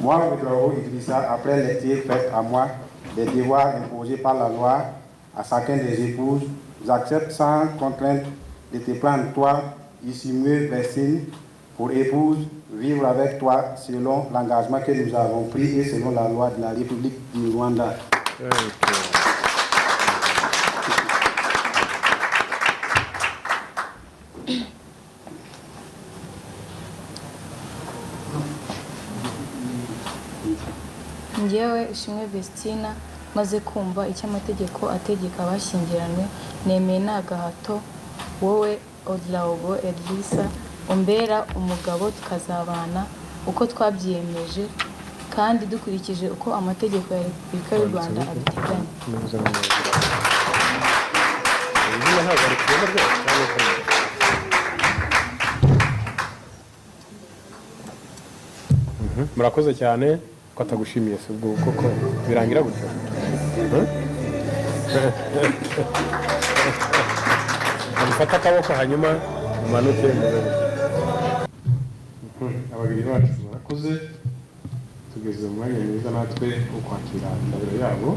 Moi, Ouedraogo Idrissa, après les tirs faits à moi, des devoirs imposés par la loi à chacun des épouses, j'accepte sans contrainte de te prendre toi, Issimue Versine, pour épouse, vivre avec toi selon l'engagement que nous avons pris et selon la loi de la République du Rwanda. Njyewe Ishimwe Vestina maze kumva icyo amategeko ategeka abashyingiranywe nemeye nta gahato wowe Ouedraogo Idrissa umbera umugabo tukazabana uko twabyiyemeje kandi dukurikije uko amategeko ya Repubulika y'u Rwanda abiteganya. Murakoze cyane ko atagushimiye se ubwo koko birangira gutyo. Amufata akaboko hanyuma umanuke ababiri bacu murakoze tugeze mu mwanya mwiza natwe wo kwakira indahiro yabo.